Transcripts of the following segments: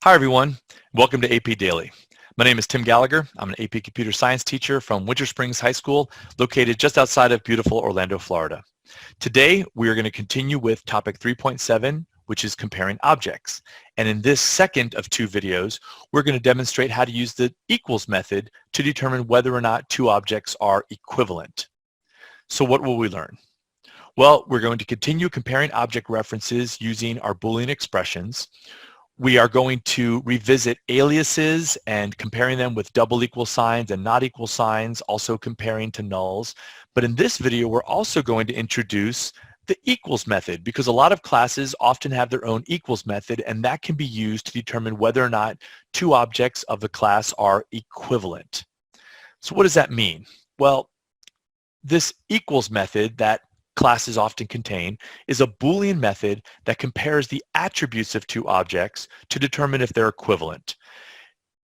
Hi everyone, welcome to AP Daily. My name is Tim Gallagher. I'm an AP Computer Science teacher from Winter Springs High School, located just outside of beautiful Orlando, Florida. Today, we are going to continue with topic 3.7, which is comparing objects. And in this second of two videos, we're going to demonstrate how to use the equals method to determine whether or not two objects are equivalent. So what will we learn? Well, we're going to continue comparing object references using our Boolean expressions. We are going to revisit aliases and comparing them with double equal signs and not equal signs, also comparing to nulls. But in this video, we're also going to introduce the equals method because a lot of classes often have their own equals method, and that can be used to determine whether or not two objects of the class are equivalent. So what does that mean? Well, this equals method that classes often contain is a Boolean method that compares the attributes of two objects to determine if they're equivalent.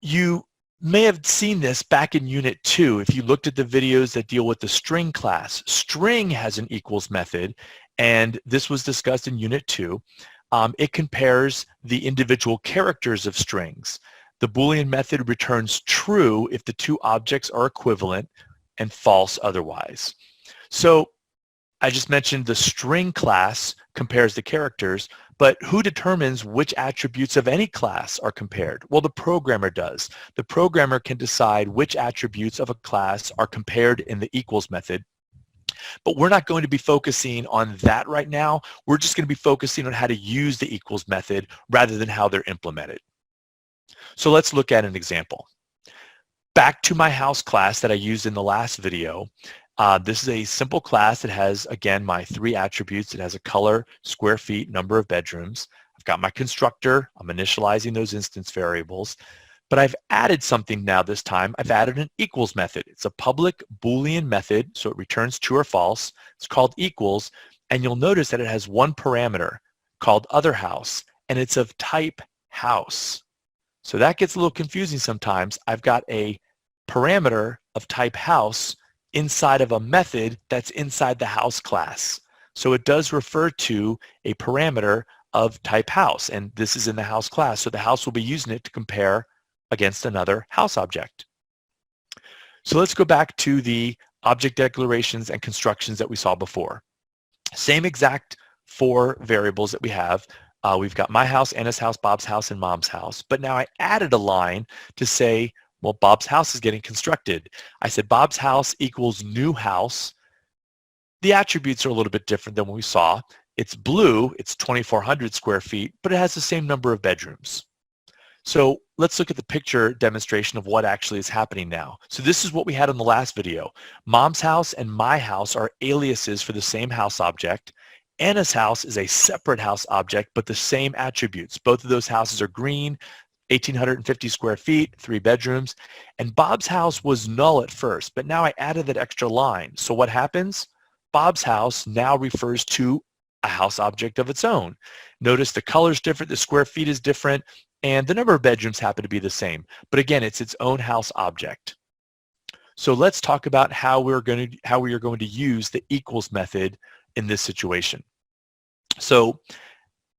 You may have seen this back in Unit 2 if you looked at the videos that deal with the string class. String has an equals method, and this was discussed in Unit 2. It compares the individual characters of strings. The Boolean method returns true if the two objects are equivalent and false otherwise. So I just mentioned the string class compares the characters, but who determines which attributes of any class are compared? Well, the programmer does. The programmer can decide which attributes of a class are compared in the equals method. But we're not going to be focusing on that right now. We're just going to be focusing on how to use the equals method rather than how they're implemented. So let's look at an example. Back to my house class that I used in the last video. This is a simple class that has, again, my three attributes. It has a color, square feet, number of bedrooms. I've got my constructor. I'm initializing those instance variables. But I've added something now this time. I've added an equals method. It's a public Boolean method, so it returns true or false. It's called equals, and you'll notice that it has one parameter called other house, and it's of type house. So that gets a little confusing sometimes. I've got a parameter of type house inside of a method that's inside the house class. So it does refer to a parameter of type house, and this is in the house class. So the house will be using it to compare against another house object. So let's go back to the object declarations and constructions that we saw before. Same exact four variables that we have. We've got my house, Anna's house, Bob's house, and Mom's house. But now I added a line to say, well, Bob's house is getting constructed. I said Bob's house equals new house. The attributes are a little bit different than what we saw. It's blue, it's 2,400 square feet, but it has the same number of bedrooms. So let's look at the picture demonstration of what actually is happening now. So this is what we had in the last video. Mom's house and my house are aliases for the same house object. Anna's house is a separate house object, but the same attributes. Both of those houses are green, 1,850 square feet, 3 bedrooms, and Bob's house was null at first, but now I added that extra line. So what happens? Bob's house now refers to a house object of its own. Notice the color's different, the square feet is different, and the number of bedrooms happen to be the same. But again, it's its own house object. So let's talk about how we are going to use the equals method in this situation. So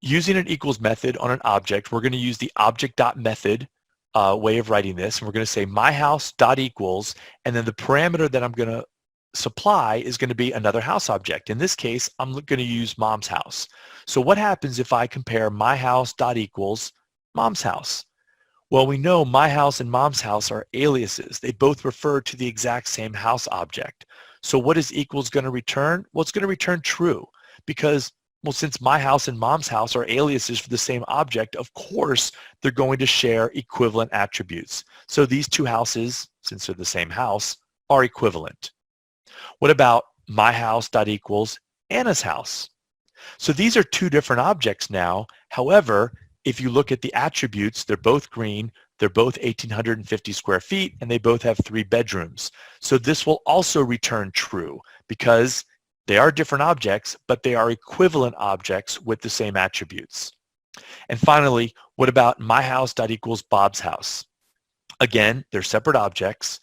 using an equals method on an object, we're going to use the object.method way of writing this. And we're going to say my house dot equals, and then the parameter that I'm going to supply is going to be another house object. In this case, I'm going to use Mom's house. So what happens if I compare my house dot equals Mom's house? Well, we know my house and Mom's house are aliases. They both refer to the exact same house object. So what is equals going to return? Well, it's going to return true because, well, since my house and Mom's house are aliases for the same object, of course, they're going to share equivalent attributes. So these two houses, since they're the same house, are equivalent. What about my house dot equals Anna's house? So these are two different objects now. However, if you look at the attributes, they're both green, they're both 1,850 square feet, and they both have 3 bedrooms. So this will also return true because they are different objects, but they are equivalent objects with the same attributes. And finally, what about my house dot equals Bob's house? Again, they're separate objects,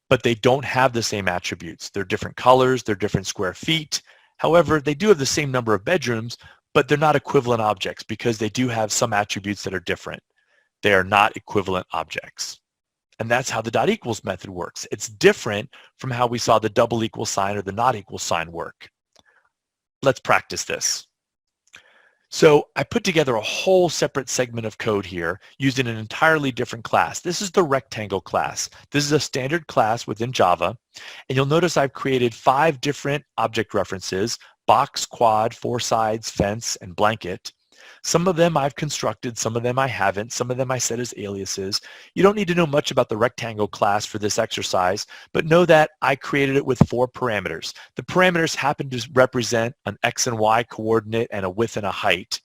but they don't have the same attributes. They're different colors, they're different square feet. However, they do have the same number of bedrooms, but they're not equivalent objects because they do have some attributes that are different. They are not equivalent objects. And that's how the dot equals method works. It's different from how we saw the double equal sign or the not equal sign work. Let's practice this. So I put together a whole separate segment of code here using an entirely different class. This is the rectangle class. This is a standard class within Java. And you'll notice I've created 5 different object references: box, quad, 4 sides, fence, and blanket. Some of them I've constructed, some of them I haven't, some of them I set as aliases. You don't need to know much about the rectangle class for this exercise, but know that I created it with 4 parameters. The parameters happen to represent an x and y coordinate and a width and a height.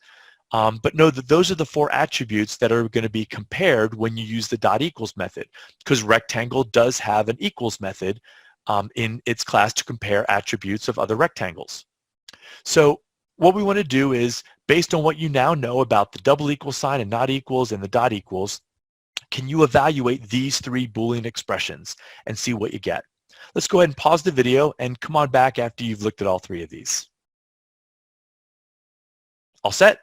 But know that those are the 4 attributes that are going to be compared when you use the dot equals method, because rectangle does have an equals method in its class to compare attributes of other rectangles. So what we want to do is, based on what you now know about the double equal sign and not equals and the dot equals, can you evaluate these 3 Boolean expressions and see what you get? Let's go ahead and pause the video and come on back after you've looked at all 3 of these. All set?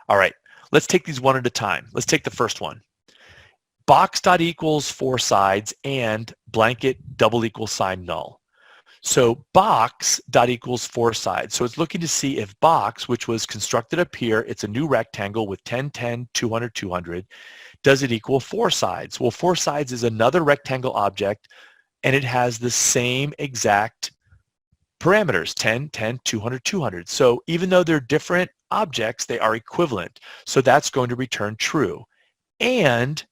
All right, let's take these one at a time. Let's take the first one. Box dot equals 4 sides and blanket double equal sign null. So box dot equals 4 sides. So it's looking to see if box, which was constructed up here, it's a new rectangle with 10, 10, 200, 200. Does it equal 4 sides? Well, 4 sides is another rectangle object, and it has the same exact parameters: 10, 10, 200, 200. So even though they're different objects, they are equivalent. So that's going to return true. And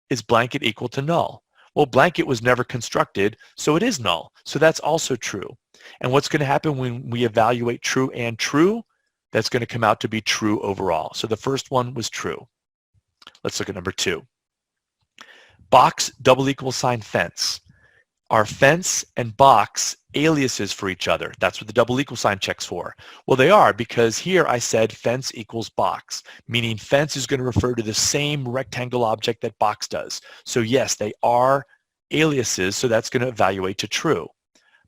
is blanket equal to null? Well, blanket was never constructed, so it is null. So that's also true. And what's going to happen when we evaluate true and true? That's going to come out to be true overall. So the first one was true. Let's look at number 2. Box double equal sign fence. Are fence and box aliases for each other? That's what the double equal sign checks for. Well, they are, because here I said fence equals box, meaning fence is going to refer to the same rectangle object that box does. So yes, they are aliases, so that's going to evaluate to true.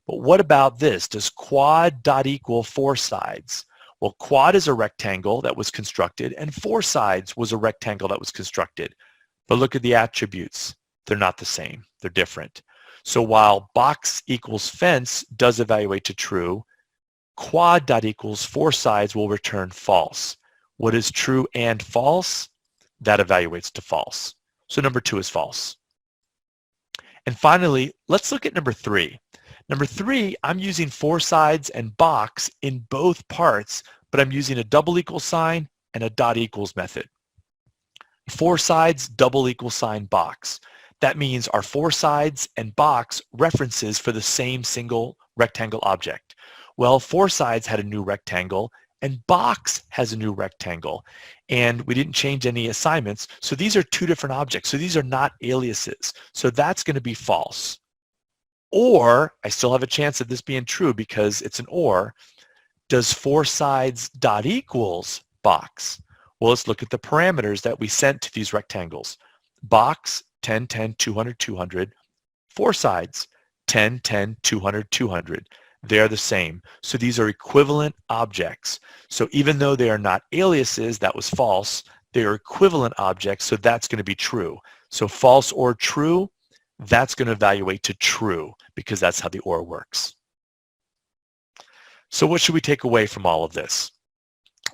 But what about this? Does quad dot equal 4 sides? Well, quad is a rectangle that was constructed, and 4 sides was a rectangle that was constructed. But look at the attributes. They're not the same. They're different. So while box equals fence does evaluate to true, quad dot equals 4 sides will return false. What is true and false? That evaluates to false. So number 2 is false. And finally, let's look at number 3. Number 3, I'm using 4 sides and box in both parts, but I'm using a double equal sign and a dot equals method. 4 sides, double equal sign, box. That means our 4 sides and box references for the same single rectangle object. Well, 4 sides had a new rectangle and box has a new rectangle, and we didn't change any assignments, so these are 2 different objects. So these are not aliases. So that's going to be false. Or I still have a chance of this being true because it's an or. Does 4 sides dot equals box? Well, let's look at the parameters that we sent to these rectangles. Box 10, 10, 200, 200. 4 sides, 10, 10, 200, 200. They're the same. So these are equivalent objects. So even though they are not aliases, that was false, they are equivalent objects, so that's going to be true. So false or true, that's going to evaluate to true because that's how the or works. So what should we take away from all of this?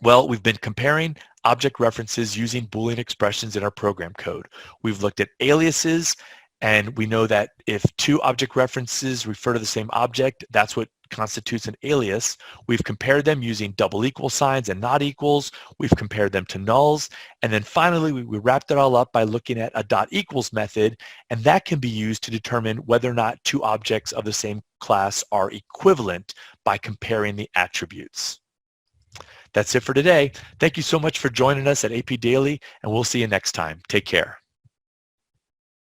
Well, we've been comparing object references using Boolean expressions in our program code. We've looked at aliases, and we know that if 2 object references refer to the same object, that's what constitutes an alias. We've compared them using double equal signs and not equals. We've compared them to nulls. And then finally, we wrapped it all up by looking at a dot equals method, and that can be used to determine whether or not 2 objects of the same class are equivalent by comparing the attributes. That's it for today. Thank you so much for joining us at AP Daily, and we'll see you next time. Take care.